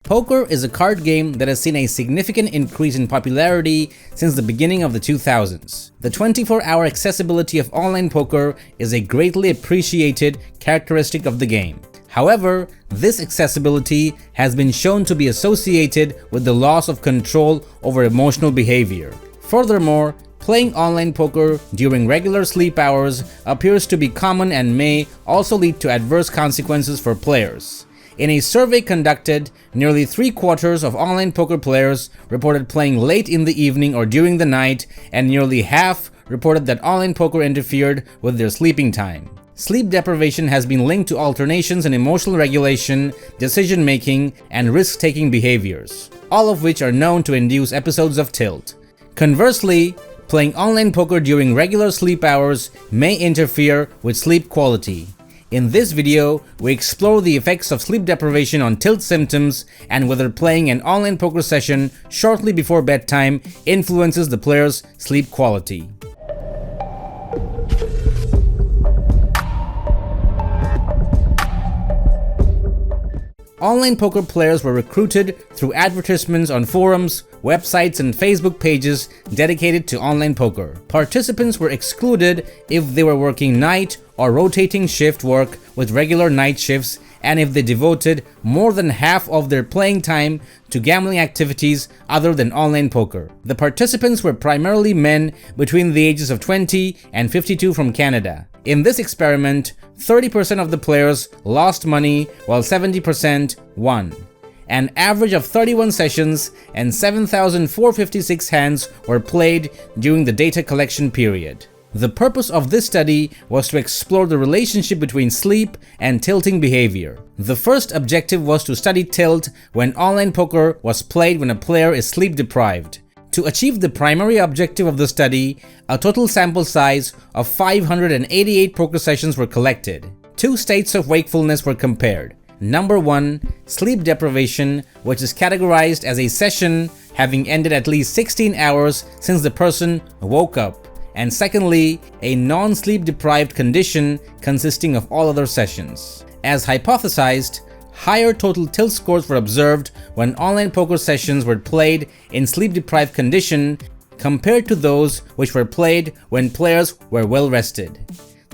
Poker is a card game that has seen a significant increase in popularity since the beginning of the 2000s. The 24-hour accessibility of online poker is a greatly appreciated characteristic of the game. However, this accessibility has been shown to be associated with the loss of control over emotional behavior. Furthermore, playing online poker during regular sleep hours appears to be common and may also lead to adverse consequences for players. In a survey conducted, nearly 3/4 of online poker players reported playing late in the evening or during the night, and nearly half reported that online poker interfered with their sleeping time. Sleep deprivation has been linked to alternations in emotional regulation, decision-making, and risk-taking behaviors, all of which are known to induce episodes of tilt. Conversely, playing online poker during regular sleep hours may interfere with sleep quality. In this video, we explore the effects of sleep deprivation on tilt symptoms and whether playing an online poker session shortly before bedtime influences the player's sleep quality. Online poker players were recruited through advertisements on forums, websites, and Facebook pages dedicated to online poker. Participants were excluded if they were working night or rotating shift work with regular night shifts, and if they devoted more than half of their playing time to gambling activities other than online poker. The participants were primarily men between the ages of 20 and 52 from Canada. In this experiment, 30% of the players lost money while 70% won. An average of 31 sessions and 7,456 hands were played during the data collection period. The purpose of this study was to explore the relationship between sleep and tilting behavior. The first objective was to study tilt when online poker was played when a player is sleep deprived. To achieve the primary objective of the study, a total sample size of 588 poker sessions were collected. Two states of wakefulness were compared. Number 1, sleep deprivation, which is categorized as a session having ended at least 16 hours since the person woke up. And secondly, a non-sleep deprived condition consisting of all other sessions. As hypothesized, higher total tilt scores were observed when online poker sessions were played in sleep-deprived condition compared to those which were played when players were well rested.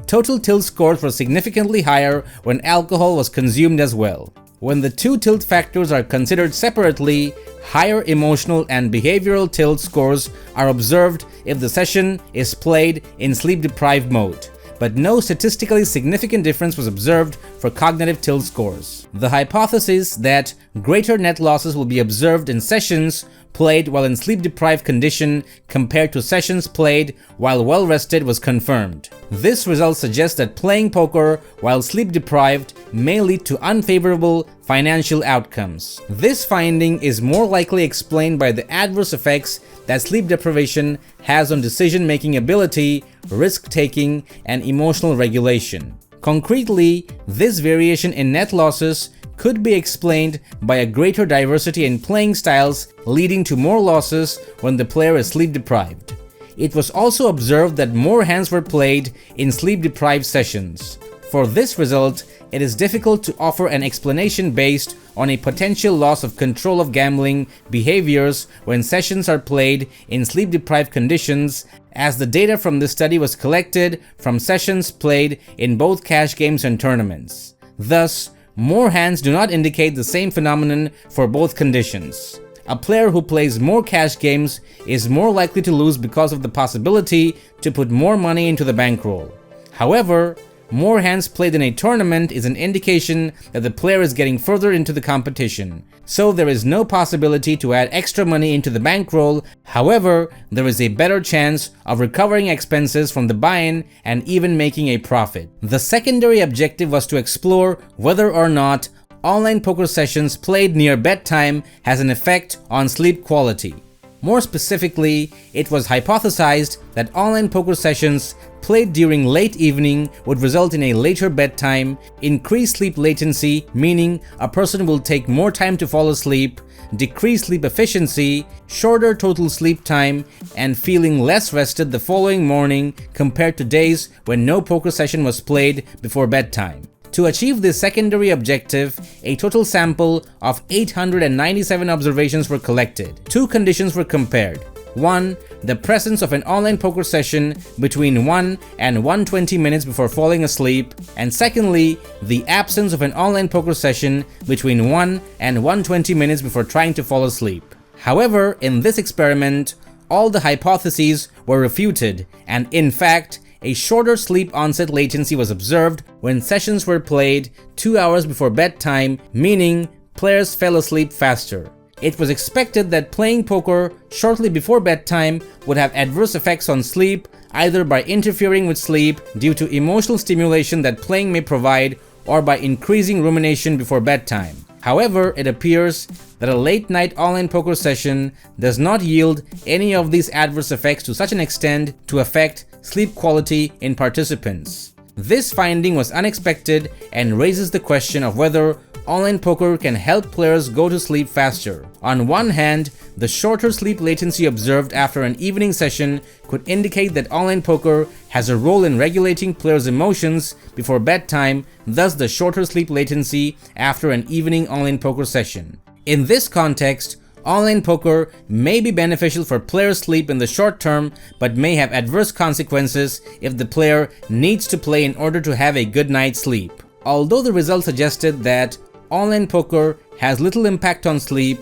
Total tilt scores were significantly higher when alcohol was consumed as well. When the two tilt factors are considered separately, higher emotional and behavioral tilt scores are observed if the session is played in sleep-deprived mode, but no statistically significant difference was observed for cognitive tilt scores. The hypothesis that greater net losses will be observed in sessions played while in sleep-deprived condition compared to sessions played while well-rested was confirmed. This result suggests that playing poker while sleep-deprived may lead to unfavorable financial outcomes. This finding is more likely explained by the adverse effects that sleep deprivation has on decision-making ability, risk-taking, and emotional regulation. Concretely, this variation in net losses could be explained by a greater diversity in playing styles, leading to more losses when the player is sleep-deprived. It was also observed that more hands were played in sleep-deprived sessions. For this result, it is difficult to offer an explanation based on a potential loss of control of gambling behaviors when sessions are played in sleep-deprived conditions, as the data from this study was collected from sessions played in both cash games and tournaments. Thus, more hands do not indicate the same phenomenon for both conditions. A player who plays more cash games is more likely to lose because of the possibility to put more money into the bankroll. However, more hands played in a tournament is an indication that the player is getting further into the competition, so there is no possibility to add extra money into the bankroll. However, there is a better chance of recovering expenses from the buy-in and even making a profit. The secondary objective was to explore whether or not online poker sessions played near bedtime has an effect on sleep quality. More specifically, it was hypothesized that online poker sessions played during late evening would result in a later bedtime, increased sleep latency, meaning a person will take more time to fall asleep, decreased sleep efficiency, shorter total sleep time, and feeling less rested the following morning compared to days when no poker session was played before bedtime. To achieve this secondary objective, a total sample of 897 observations were collected. Two conditions were compared. 1. The presence of an online poker session between 1 and 120 minutes before falling asleep, and secondly, the absence of an online poker session between 1 and 120 minutes before trying to fall asleep. However, in this experiment, all the hypotheses were refuted, and in fact, a shorter sleep onset latency was observed when sessions were played 2 hours before bedtime, meaning players fell asleep faster. It was expected that playing poker shortly before bedtime would have adverse effects on sleep, either by interfering with sleep due to emotional stimulation that playing may provide, or by increasing rumination before bedtime. However, it appears that a late-night online poker session does not yield any of these adverse effects to such an extent to affect sleep quality in participants. This finding was unexpected and raises the question of whether online poker can help players go to sleep faster. On one hand, the shorter sleep latency observed after an evening session could indicate that online poker has a role in regulating players' emotions before bedtime, thus the shorter sleep latency after an evening online poker session. In this context, online poker may be beneficial for players' sleep in the short term, but may have adverse consequences if the player needs to play in order to have a good night's sleep. Although the results suggested that online poker has little impact on sleep,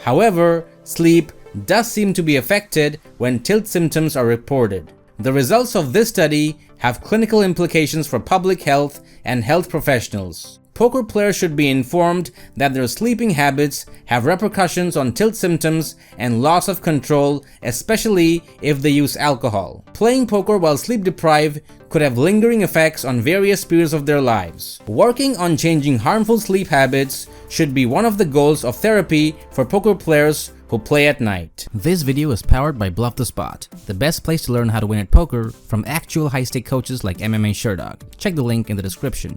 however, sleep does seem to be affected when tilt symptoms are reported. The results of this study have clinical implications for public health and health professionals. Poker players should be informed that their sleeping habits have repercussions on tilt symptoms and loss of control, especially if they use alcohol. Playing poker while sleep deprived could have lingering effects on various periods of their lives. Working on changing harmful sleep habits should be one of the goals of therapy for poker players who play at night. This video is powered by Bluff the Spot, the best place to learn how to win at poker from actual high-stake coaches like MMA Sherdog. Check the link in the description.